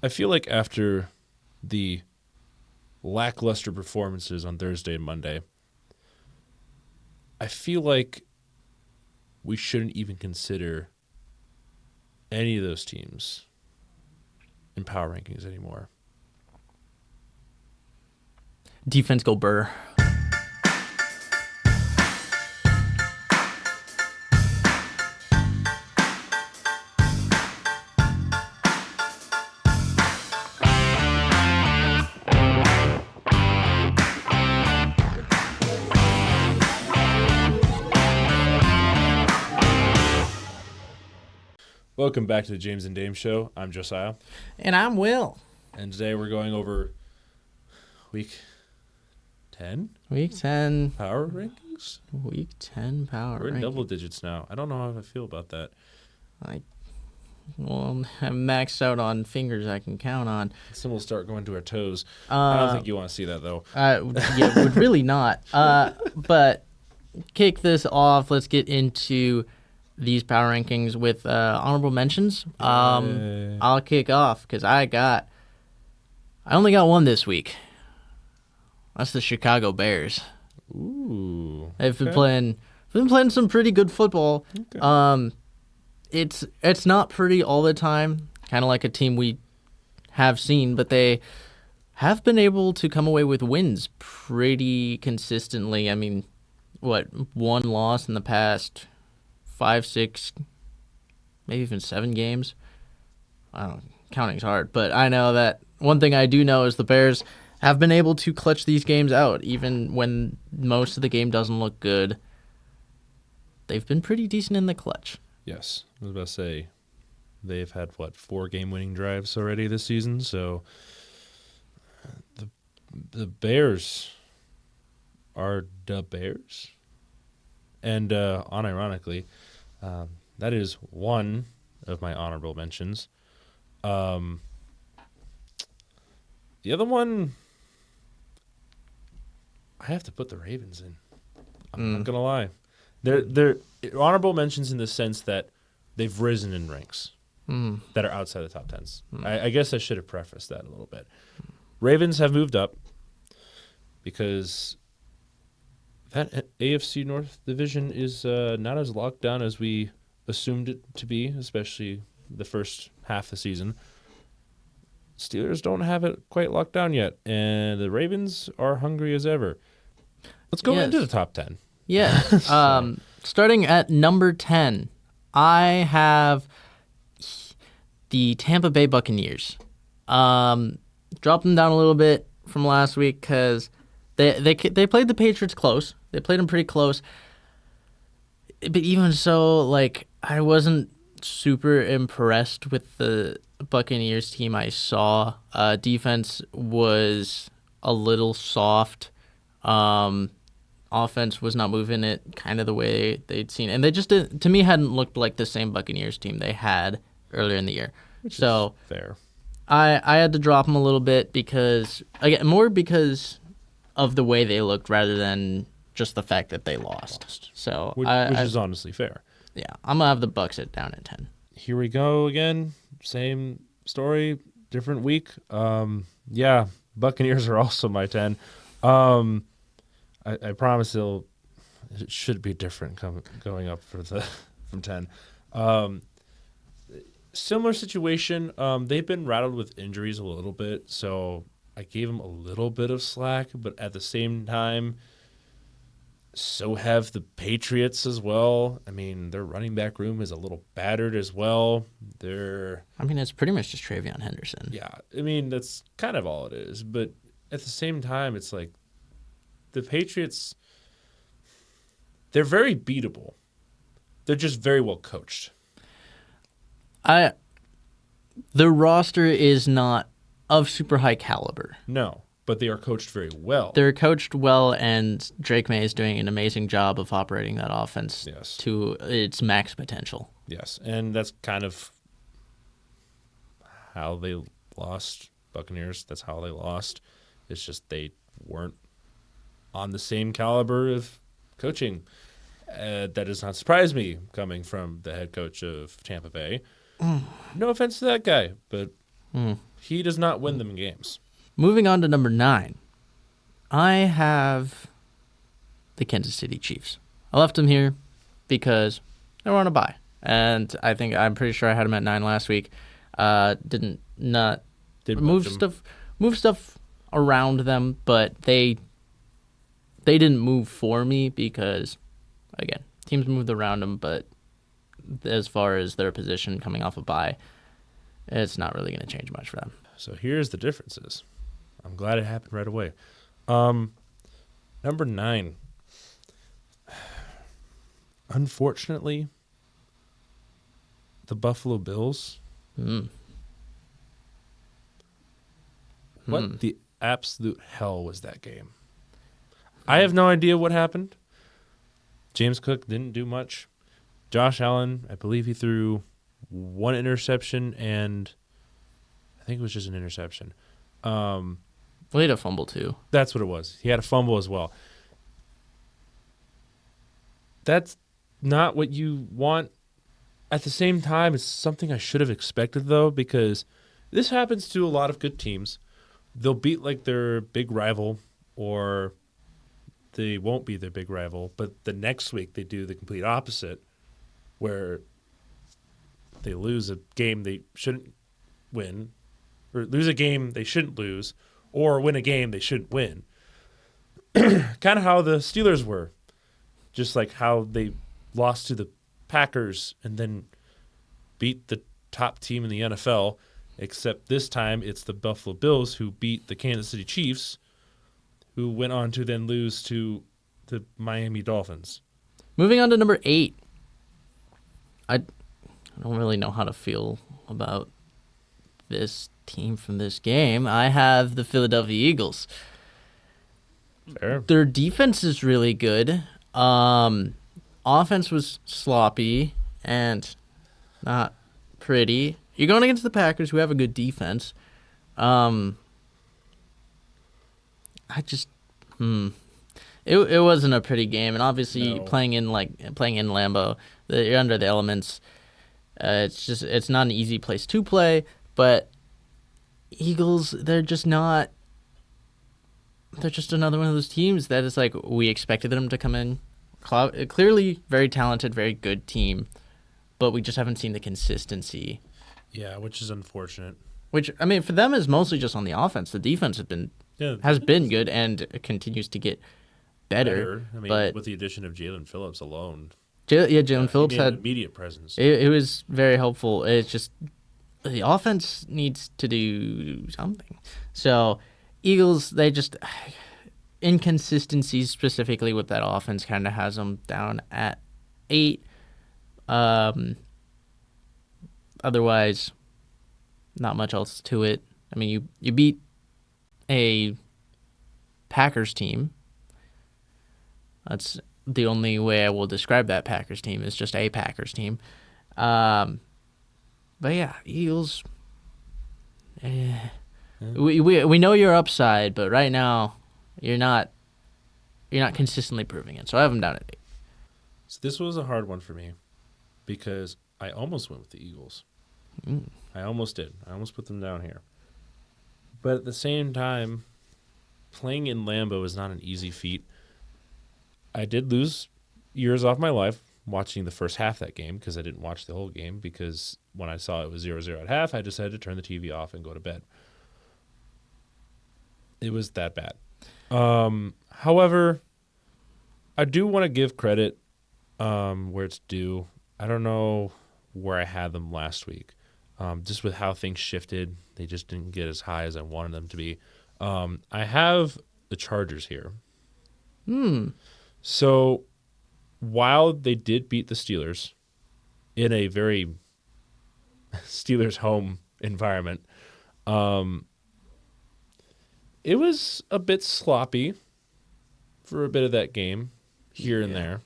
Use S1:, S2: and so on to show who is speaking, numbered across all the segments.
S1: I feel like after the lackluster performances on Thursday and Monday, I feel like we shouldn't even consider any of those teams in power rankings anymore.
S2: Defense go Burr.
S1: Welcome back to the James and Dame Show. I'm Josiah.
S2: And I'm Will.
S1: And today we're going over week 10
S2: Week 10.
S1: power rankings.
S2: Week 10 power
S1: We're in
S2: rankings.
S1: double digits now. I don't know how I feel about that.
S2: I'm maxed out on fingers I can count on.
S1: Soon we'll start going to our toes. I don't think you want to see that, though.
S2: Yeah, would really not. But kick this off. Let's get into these power rankings with honorable mentions.
S1: Yay.
S2: I'll kick off because I only got one this week. That's the Chicago Bears.
S1: Ooh.
S2: They've been playing some pretty good football.
S1: Okay.
S2: It's not pretty all the time, kind of like a team we have seen, but they have been able to come away with wins pretty consistently. I mean, one loss in the past 5, 6, maybe even 7 games? I don't know, counting's hard, but I know that one thing I do know is the Bears have been able to clutch these games out, even when most of the game doesn't look good. They've been pretty decent in the clutch.
S1: Yes. I was about to say, they've had, 4 game-winning drives already this season, so the Bears are the Bears. And unironically, that is one of my honorable mentions. The other one, I have to put the Ravens in. I'm not gonna lie. They're honorable mentions in the sense that they've risen in ranks that are outside the top 10s. I guess I should have prefaced that a little bit. Ravens have moved up because that AFC North division is not as locked down as we assumed it to be, especially the first half of the season. Steelers don't have it quite locked down yet, and the Ravens are hungry as ever. Let's go into the top 10.
S2: Yeah. Starting at number 10, I have the Tampa Bay Buccaneers. Dropped them down a little bit from last week because they played the Patriots close. They played them pretty close. But even so, I wasn't super impressed with the Buccaneers team I saw. Defense was a little soft. Offense was not moving it kind of the way they'd seen. And they just, to me, hadn't looked like the same Buccaneers team they had earlier in the year.
S1: Which
S2: is
S1: fair.
S2: I had to drop them a little bit because of the way they looked rather than just the fact that they lost. So
S1: Which is honestly fair.
S2: Yeah, I'm gonna have the Bucs at down at 10.
S1: Here we go again. Same story, different week. Yeah, Buccaneers are also my 10. I promise it should be different going up from 10. Similar situation. They've been rattled with injuries a little bit, so I gave them a little bit of slack, but at the same time, so have the Patriots as well. I mean, their running back room is a little battered as well.
S2: It's pretty much just Travion Henderson.
S1: Yeah, I mean, that's kind of all it is. But at the same time, it's like the Patriots, they're very beatable. They're just very well coached.
S2: The roster is not of super high caliber.
S1: No, but they are coached very well.
S2: They're coached well, and Drake May is doing an amazing job of operating that offense to its max potential.
S1: Yes, and that's kind of how they lost Buccaneers. That's how they lost. It's just they weren't on the same caliber of coaching. That does not surprise me coming from the head coach of Tampa Bay. No offense to that guy, but He does not win them games.
S2: Moving on to number 9. I have the Kansas City Chiefs. I left them here because they were on a bye. And I'm pretty sure I had them at 9 last week. Did move stuff around them, but they didn't move for me because, again, teams moved around them, but as far as their position coming off a bye, it's not really going to change much for them.
S1: So here's the differences. I'm glad it happened right away. Number 9. Unfortunately, the Buffalo Bills. What the absolute hell was that game? I have no idea what happened. James Cook didn't do much. Josh Allen, I believe he threw 1 interception, and I think it was just an interception.
S2: Well, he had a fumble too.
S1: That's what it was. He had a fumble as well. That's not what you want. At the same time, it's something I should have expected, though, because this happens to a lot of good teams. They'll beat like their big rival, or they won't be their big rival, but the next week they do the complete opposite, where they lose a game they shouldn't win, or lose a game they shouldn't lose, or win a game they shouldn't win. Kind of how the Steelers were, just like how they lost to the Packers and then beat the top team in the NFL, except this time it's the Buffalo Bills who beat the Kansas City Chiefs, who went on to then lose to the Miami Dolphins.
S2: Moving on to number 8. I don't really know how to feel about this team from this game. I have the Philadelphia Eagles.
S1: Fair.
S2: Their defense is really good. Offense was sloppy and not pretty. You're going against the Packers, who have a good defense. It wasn't a pretty game, and obviously playing in Lambeau, you're under the elements. It's not an easy place to play, but Eagles, they're just not. They're just another one of those teams that is like, we expected them to come in. Clearly very talented, very good team, but we just haven't seen the consistency.
S1: Yeah, which is unfortunate.
S2: Which, I mean, for them is mostly just on the offense. The defense has been good and continues to get better.
S1: I mean,
S2: but
S1: with the addition of Jalen Phillips alone.
S2: Jalen Phillips had
S1: immediate presence.
S2: It was very helpful. It's just the offense needs to do something. So Eagles, they just inconsistencies specifically with that offense kind of has them down at 8. Otherwise, not much else to it. I mean, you beat a Packers team. That's the only way I will describe that Packers team, is just a Packers team. But yeah, Eagles. We know your upside, but right now you're not consistently proving it. So I have them down at 8.
S1: So this was a hard one for me because I almost went with the Eagles. I almost did. I almost put them down here. But at the same time, playing in Lambeau is not an easy feat. I did lose years off my life watching the first half of that game because I didn't watch the whole game, because when I saw it was 0-0 at half, I decided to turn the TV off and go to bed. It was that bad. However, I do want to give credit where it's due. I don't know where I had them last week. Just with how things shifted, they just didn't get as high as I wanted them to be. I have the Chargers here. So while they did beat the Steelers in a very Steelers home environment, it was a bit sloppy for a bit of that game here and there.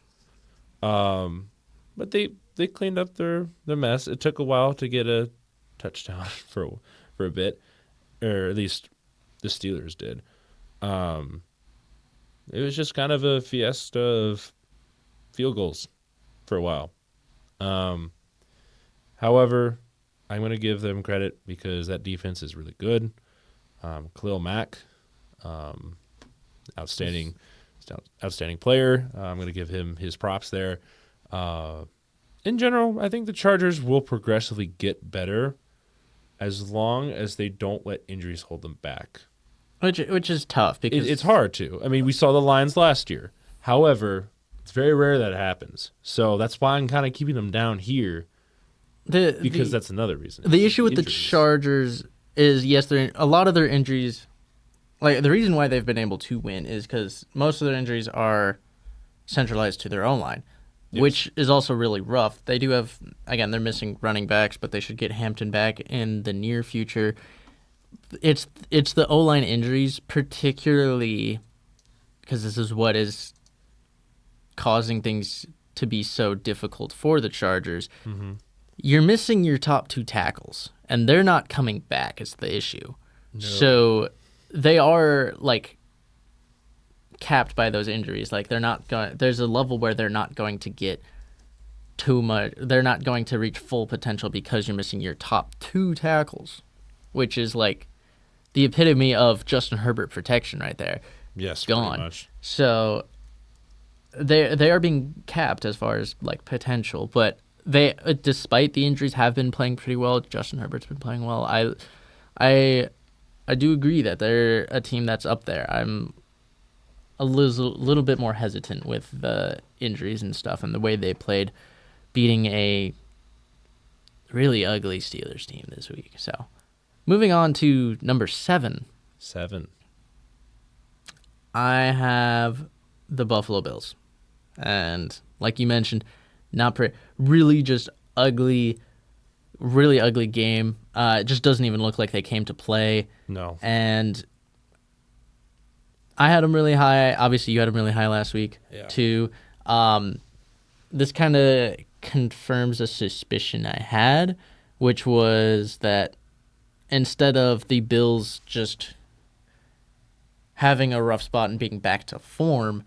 S1: But they cleaned up their mess. It took a while to get a touchdown for a bit, or at least the Steelers did. It was just kind of a fiesta of field goals for a while. However, I'm going to give them credit because that defense is really good. Khalil Mack, outstanding player. I'm going to give him his props there. In general, I think the Chargers will progressively get better as long as they don't let injuries hold them back.
S2: Which is tough because
S1: It's hard to. I mean, we saw the Lions last year. However, it's very rare that it happens. So that's why I'm kind of keeping them down here because that's another reason.
S2: The issue with the
S1: Injuries.
S2: Chargers is, yes, a lot of their injuries, like the reason why they've been able to win is because most of their injuries are centralized to their own line,
S1: Yes.
S2: which is also really rough. They do have, again, they're missing running backs, but they should get Hampton back in the near future. It's the O-line injuries, particularly because this is what is causing things to be so difficult for the Chargers.
S1: Mm-hmm.
S2: You're missing your top 2 tackles, and they're not coming back is the issue.
S1: No.
S2: So they are, like, capped by those injuries. Like, they're not going. There's a level where they're not going to get too much. They're not going to reach full potential because you're missing your top 2 tackles, which is, like, the epitome of Justin Herbert protection right there.
S1: Yes,
S2: Gone.
S1: pretty much.
S2: So they are being capped as far as, like, potential, but they, despite the injuries, have been playing pretty well. Justin Herbert's been playing well. I do agree that they're a team that's up there. I'm a little bit more hesitant with the injuries and stuff and the way they played, beating a really ugly Steelers team this week. So, moving on to number 7.
S1: 7.
S2: I have the Buffalo Bills. And like you mentioned, really just ugly, really ugly game. It just doesn't even look like they came to play.
S1: No.
S2: And I had them really high. Obviously, you had them really high last week,
S1: Yeah.
S2: too. This kind of confirms a suspicion I had, which was that instead of the Bills just having a rough spot and being back to form,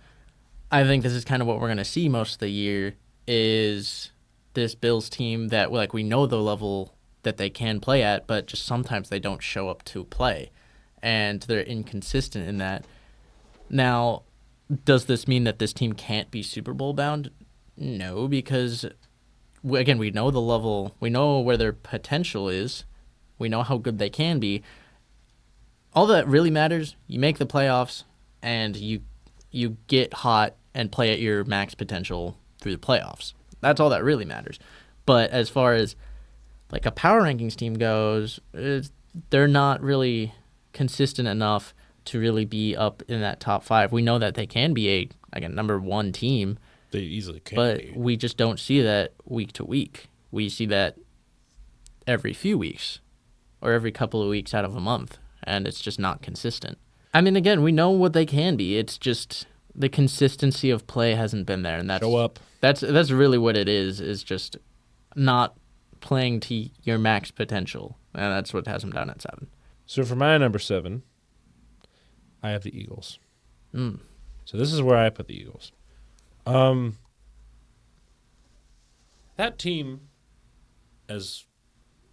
S2: I think this is kind of what we're going to see most of the year is this Bills team that, like, we know the level that they can play at, but just sometimes they don't show up to play, and they're inconsistent in that. Now, does this mean that this team can't be Super Bowl bound? No, because, again, we know the level, we know where their potential is, we know how good they can be. All that really matters, you make the playoffs, and you get hot and play at your max potential through the playoffs. That's all that really matters. But as far as, like, a power rankings team goes, they're not really consistent enough to really be up in that top 5. We know that they can be number 1 team.
S1: They easily can
S2: But
S1: be.
S2: we just don't see that week to week. We see that every few weeks or every couple of weeks out of a month, and it's just not consistent. I mean, again, we know what they can be. It's just the consistency of play hasn't been there, and that's
S1: Show up.
S2: That's really what it is just not playing to your max potential, and that's what has them down at 7.
S1: So for my number 7, I have the Eagles.
S2: Mm.
S1: So this is where I put the Eagles. That team, as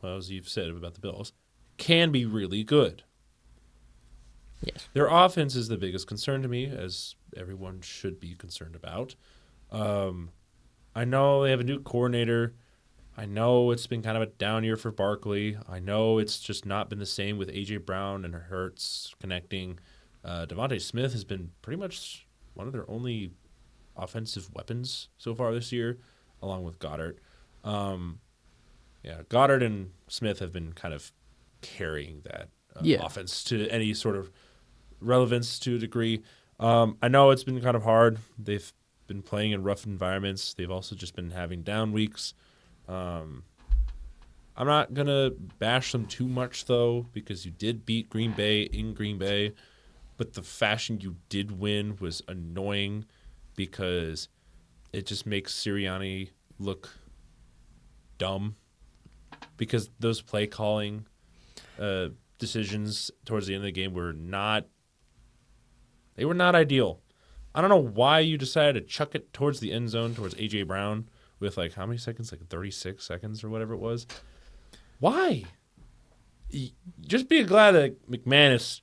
S1: well as you've said about the Bills, can be really good.
S2: Yes.
S1: Their offense is the biggest concern to me, as everyone should be concerned about. I know they have a new coordinator. I know it's been kind of a down year for Barkley. I know it's just not been the same with A.J. Brown and Hurts connecting. Devontae Smith has been pretty much one of their only offensive weapons so far this year, along with Goddard. Goddard and Smith have been kind of carrying that offense to any sort of relevance to a degree. I know it's been kind of hard. They've been playing in rough environments. They've also just been having down weeks. I'm not going to bash them too much, though, because you did beat Green Bay in Green Bay, but the fashion you did win was annoying because it just makes Sirianni look dumb because those play calling decisions towards the end of the game were not ideal. I don't know why you decided to chuck it towards the end zone towards A.J. Brown with, like, how many seconds? Like 36 seconds or whatever it was. Why? Just be glad that McManus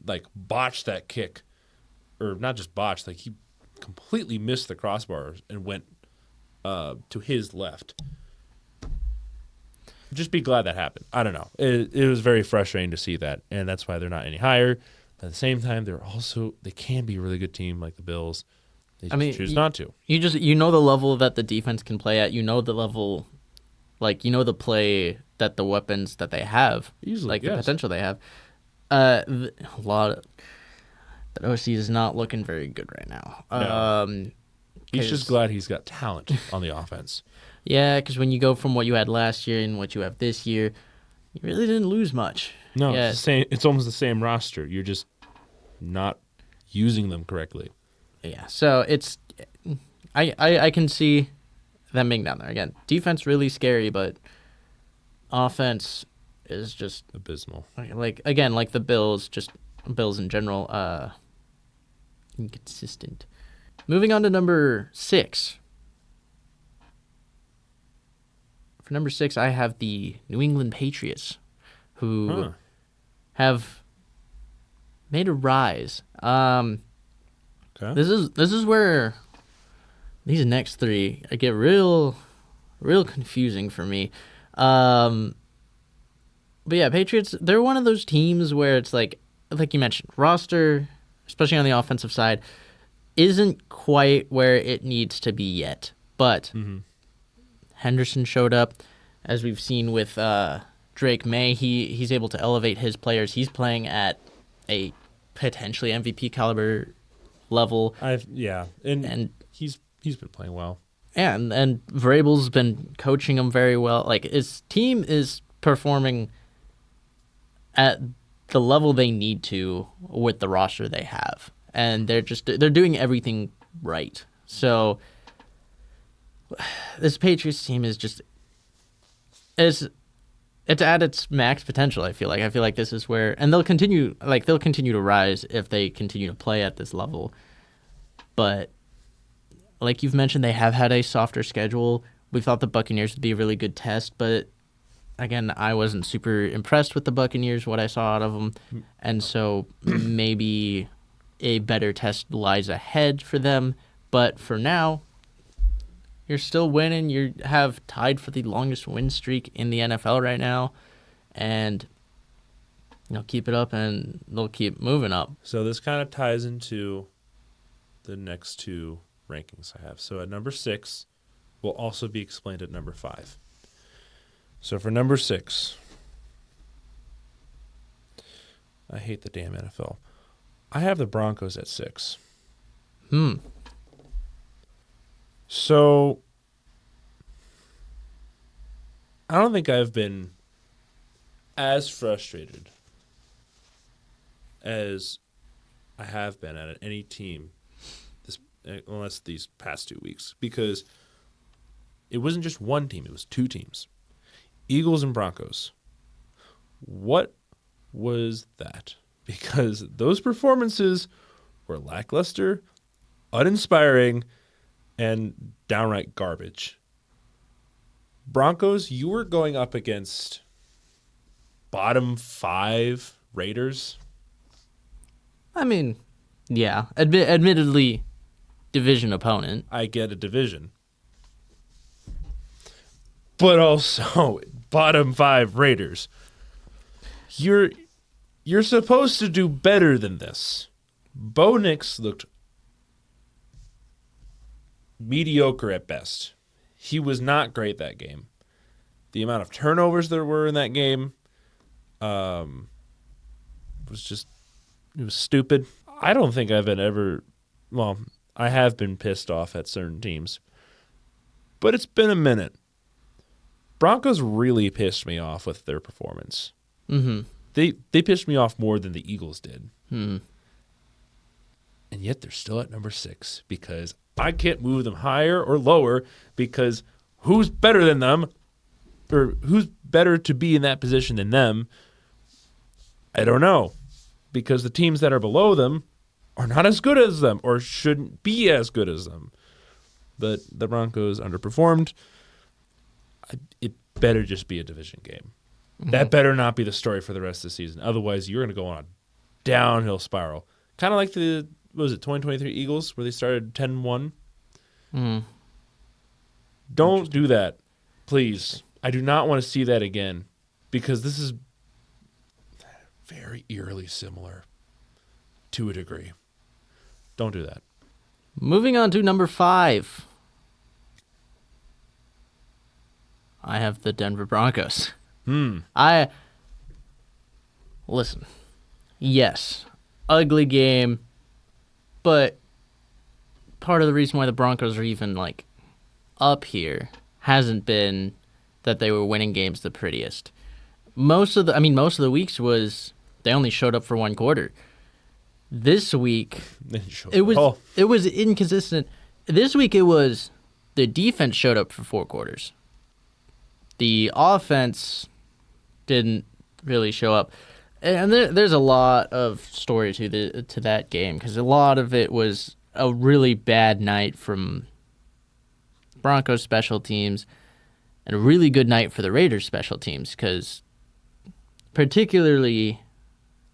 S1: like botched that kick, or not just botched, like he completely missed the crossbar and went to his left. Just be glad that happened. I don't know. It was very frustrating to see that, and that's why they're not any higher. At the same time, they can be a really good team like the Bills. They just choose not to.
S2: You know the level that the defense can play at. You know the level, like you know the play that the weapons that they have,
S1: Easily,
S2: like
S1: yes.
S2: the potential they have. A lot of that OC is not looking very good right now.
S1: No. He's just glad he's got talent on the offense.
S2: Yeah, because when you go from what you had last year and what you have this year, you really didn't lose much.
S1: No,
S2: yeah.
S1: It's almost the same roster. You're just not using them correctly.
S2: Yeah, so it's I can see them being down there again. Defense really scary, but offense is just
S1: abysmal.
S2: Like the Bills in general, inconsistent. Moving on to number 6. For number 6, I have the New England Patriots, who have made a rise.
S1: Okay.
S2: This is where these next 3 get real confusing for me. But yeah, Patriots, they're one of those teams where it's like you mentioned, roster, especially on the offensive side, isn't quite where it needs to be yet. But Henderson showed up, as we've seen with Drake May. He's able to elevate his players. He's playing at a potentially MVP caliber level.
S1: And he's been playing well.
S2: Yeah, and Vrabel's been coaching him very well. Like his team is performing at the level they need to with the roster they have, and they're doing everything right. So this Patriots team is just it's at its max potential. I feel like this is where, and they'll continue to rise if they continue to play at this level. But like you've mentioned, they have had a softer schedule. We thought the Buccaneers would be a really good test, but again, I wasn't super impressed with the Buccaneers, what I saw out of them. And so maybe a better test lies ahead for them. But for now, you're still winning. You have tied for the longest win streak in the NFL right now. And keep it up, and they'll keep moving up.
S1: So this kind of ties into the next 2 rankings I have. So at number 6 will also be explained at number 5. So for number 6, I hate the damn NFL. I have the Broncos at 6. So I don't think I've been as frustrated as I have been at any team unless these past 2 weeks, because it wasn't just one team, it was 2 teams. Eagles and Broncos. What was that? Because those performances were lackluster, uninspiring, and downright garbage. Broncos, you were going up against bottom 5 Raiders.
S2: I mean, yeah, admittedly, division opponent.
S1: I get a division. But also bottom 5 Raiders. You're supposed to do better than this. Bo Nix looked mediocre at best. He was not great that game. The amount of turnovers there were in that game was stupid. I don't think I've been ever, well, I have been pissed off at certain teams, but it's been a minute. Broncos really pissed me off with their performance.
S2: Mm-hmm.
S1: They pissed me off more than the Eagles did.
S2: Hmm.
S1: And yet they're still at number 6 because I can't move them higher or lower, because who's better than them, or who's better to be in that position than them? I don't know, because the teams that are below them are not as good as them, or shouldn't be as good as them. The Broncos underperformed. It better just be a division game. That better not be the story for the rest of the season. Otherwise, you're going to go on a downhill spiral. Kind of like the, what was it, 2023 Eagles, where they started 10-1. Don't do that, please. I do not want to see that again, because this is very eerily similar to a degree. Don't do that.
S2: Moving on to number 5. I have the Denver Broncos. Listen. Yes, ugly game, but part of the reason why the Broncos are even like up here hasn't been that they were winning games the prettiest. Most of the weeks was they only showed up for one quarter. This week it was inconsistent. This week it was the defense showed up for 4 quarters. The offense didn't really show up. And there's a lot of story to that game, because a lot of it was a really bad night from Broncos special teams and a really good night for the Raiders special teams, because particularly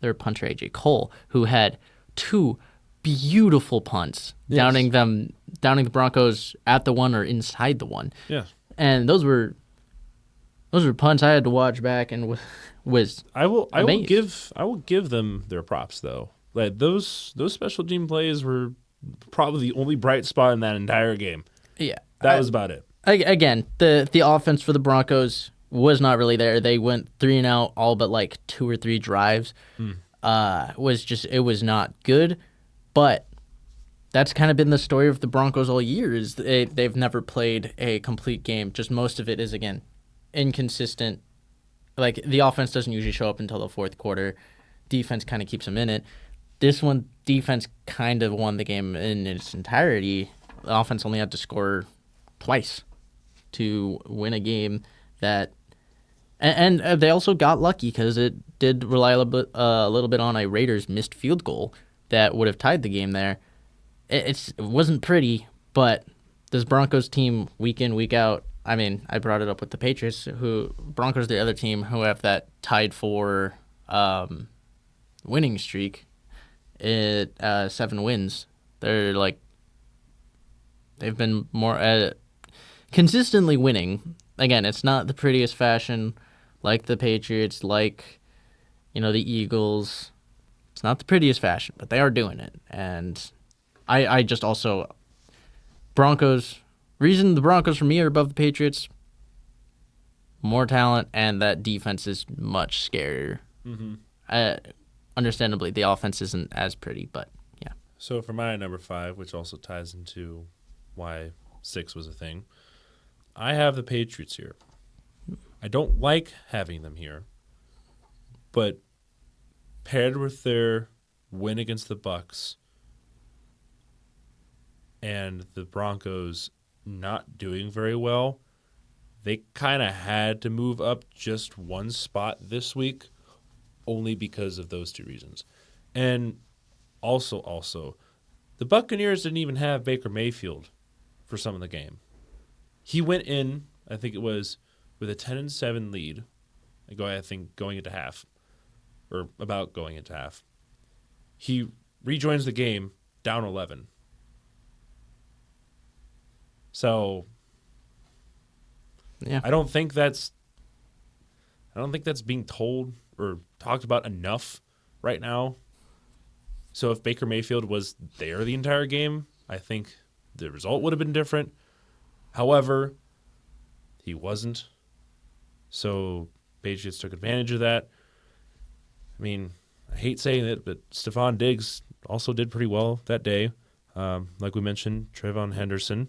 S2: their punter A.J. Cole, who had 2 beautiful punts, downing the Broncos at the 1 or inside the 1.
S1: Yeah.
S2: And those were punts I had to watch back and was
S1: I will
S2: amazed.
S1: give them their props though. Like those special team plays were probably the only bright spot in that entire game.
S2: Yeah.
S1: That was about it.
S2: Again, the offense for the Broncos was not really there. They went 3 and out all but like 2 or 3 drives. It was not good, but that's kind of been the story of the Broncos all year, is they've never played a complete game. Just most of it is, again, inconsistent. Like, the offense doesn't usually show up until the 4th quarter. Defense kind of keeps them in it. This one, defense kind of won the game in its entirety. The offense only had to score twice to win a game that... And they also got lucky, because it did rely a little bit on a Raiders missed field goal that would have tied the game there. It wasn't pretty, but this Broncos team, week in, week out, I mean, I brought it up with the Patriots, Broncos, the other team, who have that tied for winning streak at 7 wins. They've been more consistently winning. Again, it's not the prettiest fashion like the Patriots, like, the Eagles. It's not the prettiest fashion, but they are doing it. And I just also, reason the Broncos for me are above the Patriots, more talent, and that defense is much scarier. Understandably, the offense isn't as pretty, but yeah.
S1: So for my number 5, which also ties into why 6 was a thing, I have the Patriots here. I don't like having them here, but paired with their win against the Bucs and the Broncos not doing very well, they kind of had to move up just one spot this week, only because of those 2 reasons. And also, the Buccaneers didn't even have Baker Mayfield for some of the game. He went in, I think it was, with a 10-7 lead, going into half, or about going into half. He rejoins the game down 11. So,
S2: yeah,
S1: I don't think that's being told or talked about enough right now. So if Baker Mayfield was there the entire game, I think the result would have been different. However, he wasn't. So Patriots took advantage of that. I mean, I hate saying it, but Stephon Diggs also did pretty well that day. Like we mentioned, Trayvon Henderson.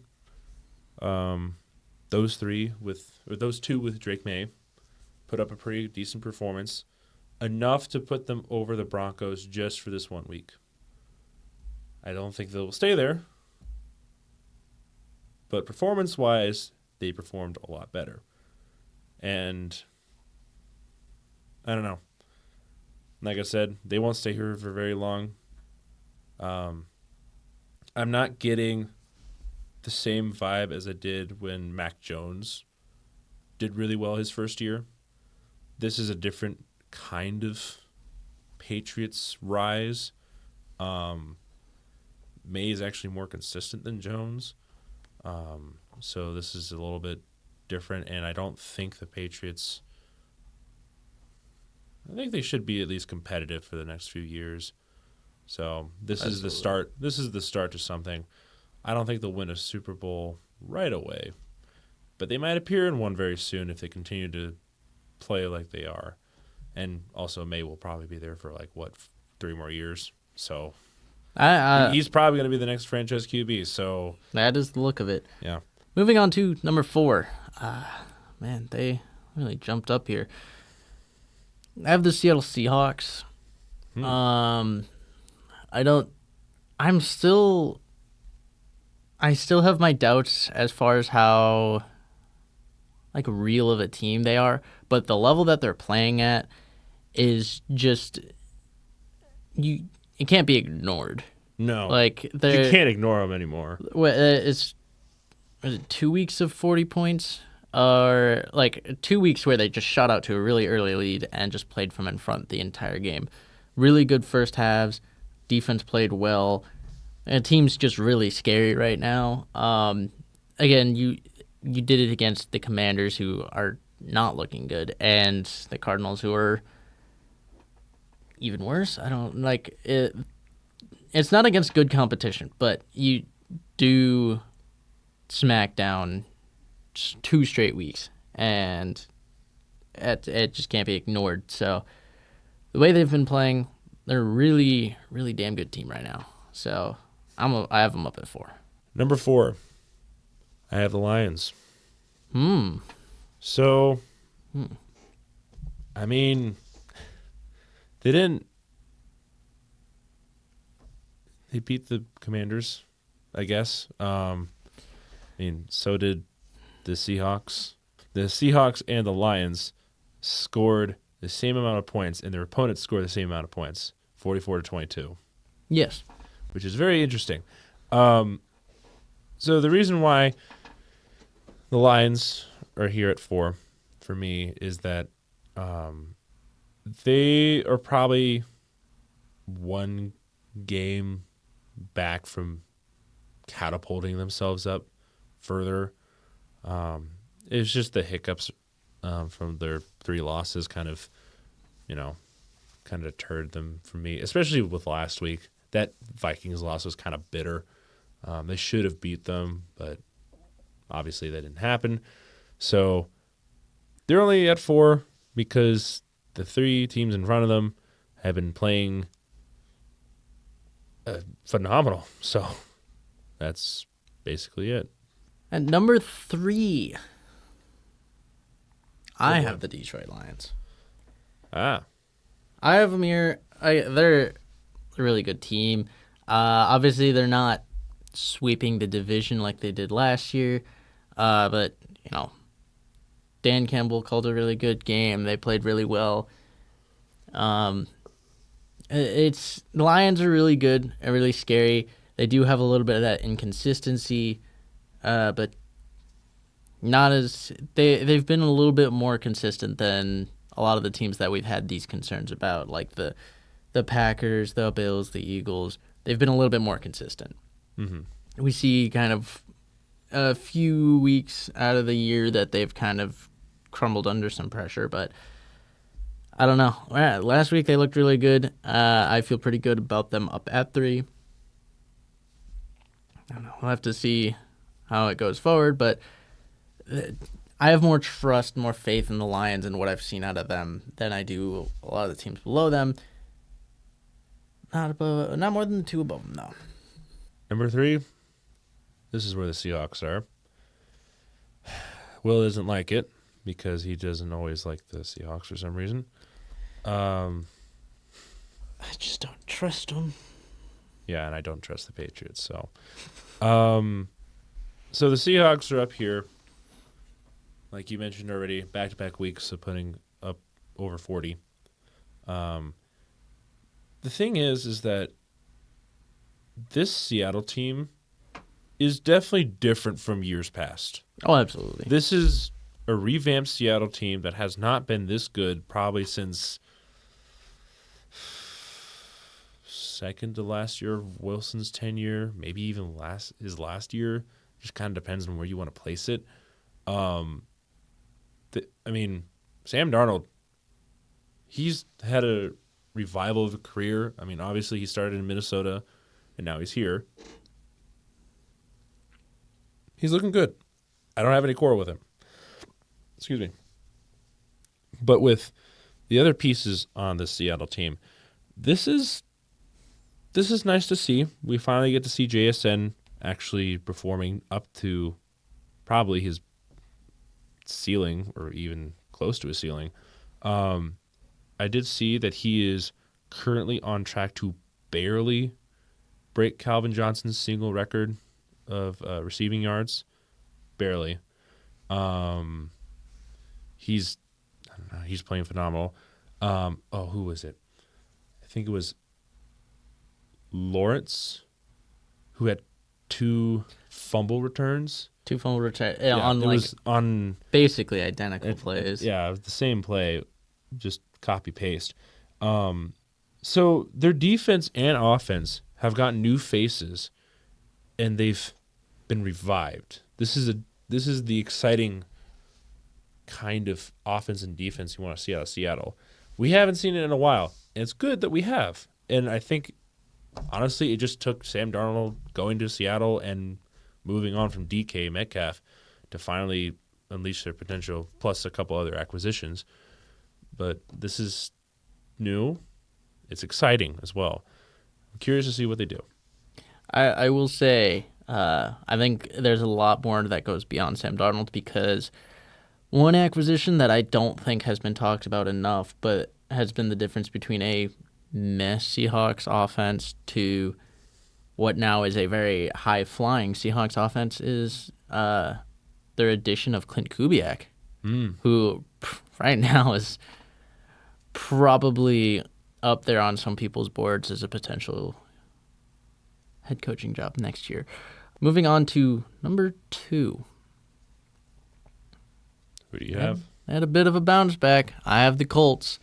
S1: Those 2 with Drake May put up a pretty decent performance, enough to put them over the Broncos just for this 1 week. I don't think they'll stay there, but performance-wise, they performed a lot better. And I don't know. Like I said, they won't stay here for very long. I'm not getting the same vibe as I did when Mac Jones did really well his first year. this is a different kind of Patriots rise. May is actually more consistent than Jones. So this is a little bit different, and I don't think the Patriots. I think they should be at least competitive for the next few years. So this is the start. This is the start to something. I don't think they'll win a Super Bowl right away, but they might appear in one very soon if they continue to play like they are. And also, May will probably be there for 3 more years. So he's probably going to be the next franchise QB. So
S2: that is the look of it.
S1: Yeah.
S2: Moving on to number 4. Man, they really jumped up here. I have the Seattle Seahawks. I still have my doubts as far as how real of a team they are, but the level that they're playing at is just it can't be ignored.
S1: No,
S2: you
S1: can't ignore them anymore.
S2: Was it 2 weeks of 40 points? Or 2 weeks where they just shot out to a really early lead and just played from in front the entire game. Really good first halves. Defense played well. And the team's just really scary right now. Again, you did it against the Commanders, who are not looking good, and the Cardinals, who are even worse. I don't like it. It's not against good competition, but you do smack down 2 straight weeks, and it just can't be ignored. So the way they've been playing, they're a really, really damn good team right now. So I have them up at 4.
S1: Number 4, I have the Lions.
S2: So,
S1: I mean, they beat the Commanders, I guess. So did the Seahawks. The Seahawks and the Lions scored the same amount of points, and their opponents scored the same amount of points, 44-22.
S2: Yes.
S1: Which is very interesting. So the reason why the Lions are here at 4 for me is that they are probably one game back from catapulting themselves up further. It's just the hiccups from their 3 losses kind of deterred them from me, especially with last week. That Vikings loss was kind of bitter. They should have beat them, but obviously that didn't happen. So they're only at 4 because the 3 teams in front of them have been playing phenomenal. So that's basically it.
S2: At number 3, I have the Detroit Lions.
S1: I
S2: have them here. They're a really good team. Obviously, they're not sweeping the division like they did last year. But, Dan Campbell called a really good game. They played really well. The Lions are really good and really scary. They do have a little bit of that inconsistency, but not as they've been a little bit more consistent than a lot of the teams that we've had these concerns about, like the Packers, the Bills, the Eagles. They've been a little bit more consistent.
S1: Mm-hmm.
S2: We see kind of a few weeks out of the year that they've kind of crumbled under some pressure, but I don't know. Last week they looked really good. I feel pretty good about them up at 3. I don't know. We'll have to see how it goes forward, but I have more trust, more faith in the Lions and what I've seen out of them than I do a lot of the teams below them. Not more than the 2 above them, though.
S1: Number 3, this is where the Seahawks are. Will doesn't like it because he doesn't always like the Seahawks for some reason.
S2: I just don't trust them.
S1: Yeah, and I don't trust the Patriots. So the Seahawks are up here. Like you mentioned already, back-to-back weeks of putting up over 40. The thing is that this Seattle team is definitely different from years past.
S2: Oh, absolutely.
S1: This is a revamped Seattle team that has not been this good probably since second to last year of Wilson's tenure, maybe even his last year. Just kind of depends on where you want to place it. Sam Darnold, he's had a revival of a career. I mean, obviously he started in Minnesota, and now he's here. He's looking good. I don't have any quarrel with him. Excuse me. But with the other pieces on the Seattle team, this is nice to see. We finally get to see JSN actually performing up to probably his ceiling or even close to his ceiling. I did see that he is currently on track to barely break Calvin Johnson's single record of receiving yards. Barely. He's playing phenomenal. Who was it? I think it was Lawrence, who had 2 fumble returns.
S2: 2 fumble returns
S1: Yeah,
S2: on
S1: it was on
S2: basically identical plays.
S1: Yeah, it was the same play, just copy paste. So their defense and offense have got new faces, and they've been revived. This is the exciting kind of offense and defense you want to see out of Seattle. We haven't seen it in a while, and it's good that we have. And I think, honestly, it just took Sam Darnold going to Seattle and moving on from DK Metcalf to finally unleash their potential, plus a couple other acquisitions. But this is new. It's exciting as well. I'm curious to see what they do.
S2: I will say, I think there's a lot more that goes beyond Sam Darnold, because one acquisition that I don't think has been talked about enough, but has been the difference between a mess Seahawks offense to what now is a very high-flying Seahawks offense, is their addition of Clint Kubiak, who right now is probably up there on some people's boards as a potential head coaching job next year. Moving on to number 2.
S1: Who do you have?
S2: I had a bit of a bounce back. I have the Colts.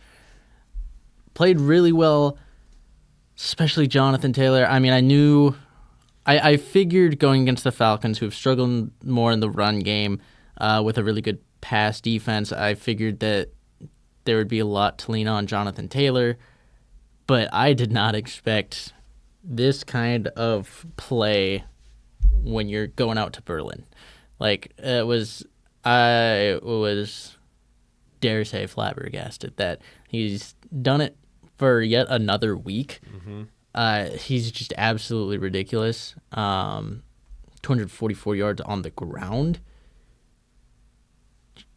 S2: Played really well, especially Jonathan Taylor. I mean, I figured going against the Falcons, who have struggled more in the run game with a really good pass defense, I figured that there would be a lot to lean on Jonathan Taylor, but I did not expect this kind of play when you're going out to Berlin. I was, dare say, flabbergasted that he's done it for yet another week. He's just absolutely ridiculous. 244 yards on the ground.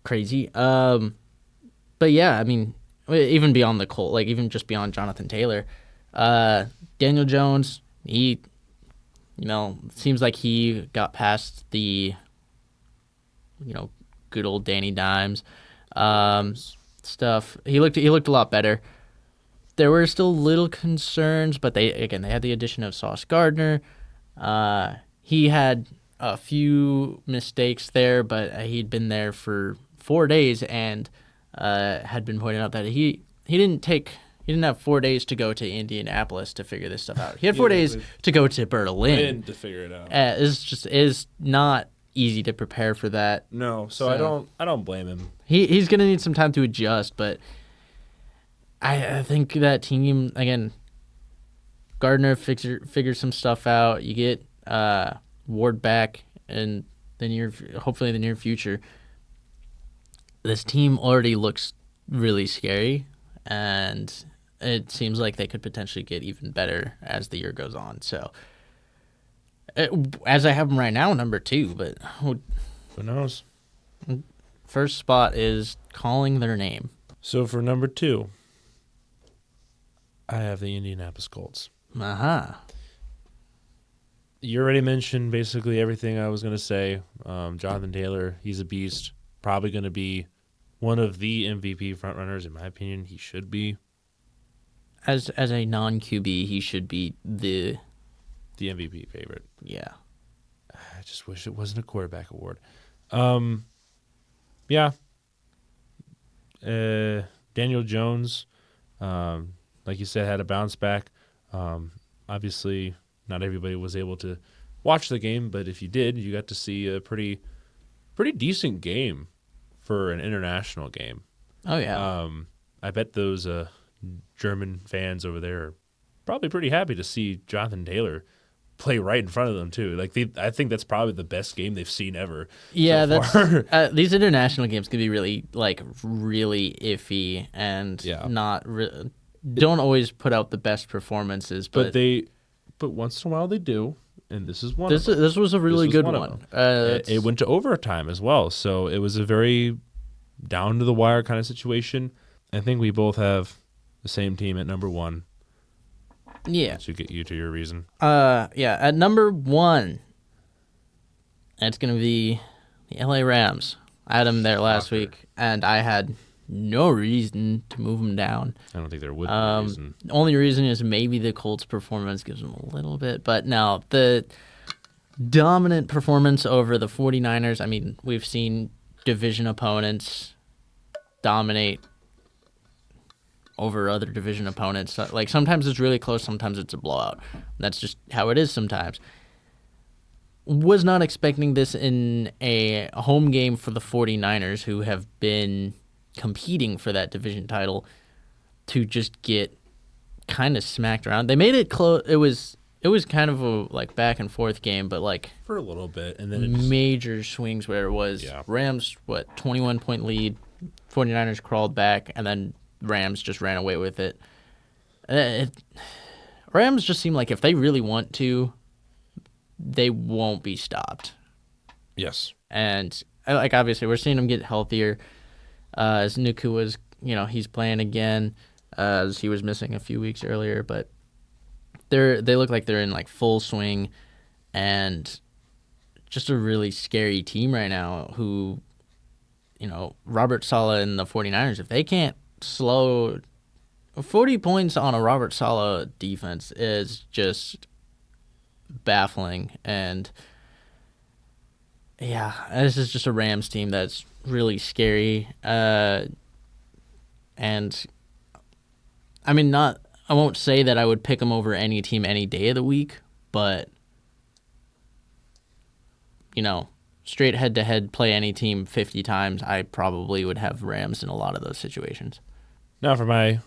S2: Crazy. But yeah, I mean, even beyond the Colt, even just beyond Jonathan Taylor, Daniel Jones, he, seems like he got past the, good old Danny Dimes stuff. He looked a lot better. There were still little concerns, but they had the addition of Sauce Gardner. He had a few mistakes there, but he'd been there for 4 days and had been pointing out that he didn't have 4 days to go to Indianapolis to figure this stuff out. He had 4 days to go to Berlin
S1: to figure it out.
S2: Is not easy to prepare for that.
S1: No, so I don't blame him.
S2: He's gonna need some time to adjust, but I think that team, again, Gardner figures some stuff out. You get Ward back in hopefully the near future. This team already looks really scary, and it seems like they could potentially get even better as the year goes on. So, as I have them right now, number 2, but
S1: who knows?
S2: First spot is calling their name.
S1: So for number 2, I have the Indianapolis Colts. You already mentioned basically everything I was going to say. Jonathan Taylor, he's a beast. Probably going to be one of the MVP frontrunners, in my opinion. He should be.
S2: As a non-QB, he should be the
S1: MVP favorite.
S2: Yeah.
S1: I just wish it wasn't a quarterback award. Yeah. Daniel Jones, like you said, had a bounce back. Obviously, not everybody was able to watch the game, but if you did, you got to see a pretty decent game for an international game.
S2: Oh yeah.
S1: I bet those German fans over there are probably pretty happy to see Jonathan Taylor play right in front of them too. Like I think that's probably the best game they've seen ever.
S2: Yeah,
S1: so far.
S2: that's these international games can be really really iffy and
S1: Yeah.
S2: don't always put out the best performances. But
S1: but once in a while they do, and this is one.
S2: this
S1: of them.
S2: this was a really
S1: was
S2: good
S1: one of
S2: one.
S1: It went to overtime as well, so it was a very down to the wire kind of situation. I think we both have the same team at number 1.
S2: Yeah.
S1: To get you to your reason.
S2: Yeah. At number 1, it's gonna be the LA Rams. I had them there last week, and I had no reason to move them down.
S1: I don't think there would be a reason.
S2: The only reason is maybe the Colts' performance gives them a little bit, but no, the dominant performance over the 49ers. I mean, we've seen division opponents dominate over other division opponents. Like sometimes it's really close, sometimes it's a blowout. That's just how it is sometimes. Was not expecting this in a home game for the 49ers, who have been competing for that division title, to just get kind of smacked around. They made it close. It was kind of a back and forth game, but
S1: for a little bit, and then it just,
S2: major swings where it was Rams 21-point lead, 49ers crawled back, and then Rams just ran away with it. Rams just seem like if they really want to, they won't be stopped.
S1: yes.
S2: And obviously we're seeing them get healthier. As Nakua's, he's playing again, as he was missing a few weeks earlier, but they look like they're in full swing, and just a really scary team right now who, Robert Saleh and the 49ers, if they can't slow 40 points on a Robert Saleh defense is just baffling. And yeah, this is just a Rams team that's really scary. And I mean, I won't say that I would pick them over any team any day of the week, but straight head-to-head, play any team 50 times, I probably would have Rams in a lot of those situations.
S1: Now for my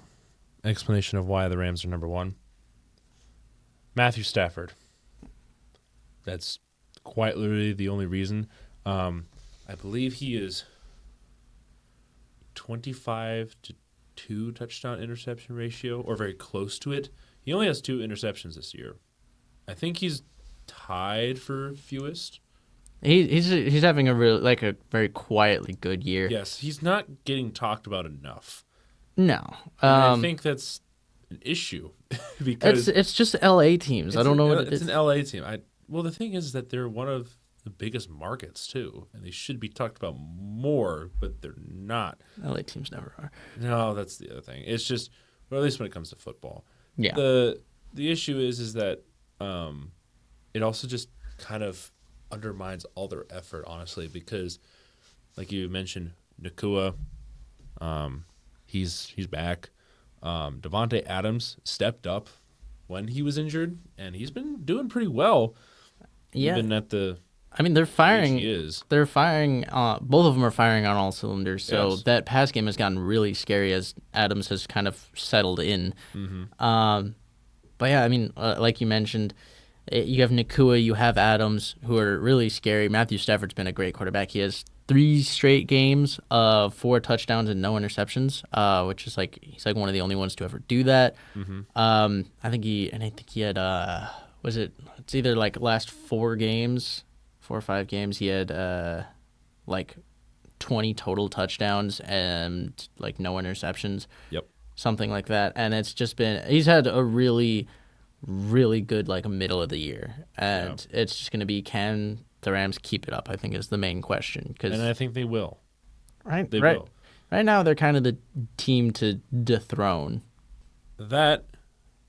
S1: explanation of why the Rams are number 1. Matthew Stafford. That's quite literally the only reason. I believe he is 25 to 2 touchdown interception ratio, or very close to it. He only has 2 interceptions this year. I think he's tied for fewest.
S2: He's having a very quietly good year.
S1: Yes, he's not getting talked about enough.
S2: No,
S1: I think that's an issue because
S2: it's just LA teams. I don't know what it is.
S1: It's an LA team. Well, the thing is that they're one of the biggest markets too, and they should be talked about more, but they're not.
S2: LA teams never are.
S1: No, that's the other thing. It's just, well, at least when it comes to football.
S2: Yeah.
S1: The issue is that it also just kind of undermines all their effort, honestly, because like you mentioned, Nakua, he's back. Devontae Adams stepped up when he was injured, and he's been doing pretty well.
S2: Yeah.
S1: Even at the
S2: they're firing.
S1: he is.
S2: They're firing. Both of them are firing on all cylinders. So
S1: Yes.
S2: that pass game has gotten really scary as Adams has kind of settled in.
S1: Mm-hmm.
S2: But yeah, I mean, like you mentioned, you have Nakua, you have Adams, who are really scary. Matthew Stafford's been a great quarterback. He has 3 straight games of 4 touchdowns and no interceptions, which is he's one of the only ones to ever do that.
S1: Mm-hmm.
S2: I think he had it's either last 4 or 5 games, he had 20 total touchdowns and no interceptions.
S1: Yep.
S2: Something like that. And it's just he's had a really, really good middle of the year. And it's just going to be, can the Rams keep it up, I think, is the main question.
S1: And I think they will.
S2: They
S1: will.
S2: Right now, they're kind of the team to dethrone.
S1: That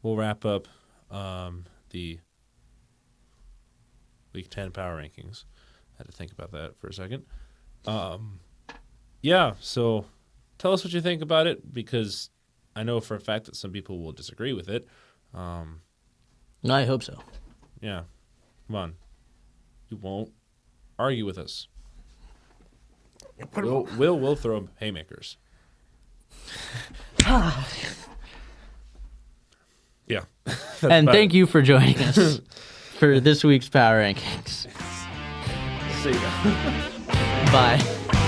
S1: will wrap up the Week 10 power rankings. I had to think about that for a second. yeah, so tell us what you think about it, because I know for a fact that some people will disagree with it.
S2: I hope so.
S1: Yeah, come on. You won't argue with us. We'll throw haymakers. Yeah.
S2: And thank you for joining us for this week's Power Rankings.
S1: See ya.
S2: Bye.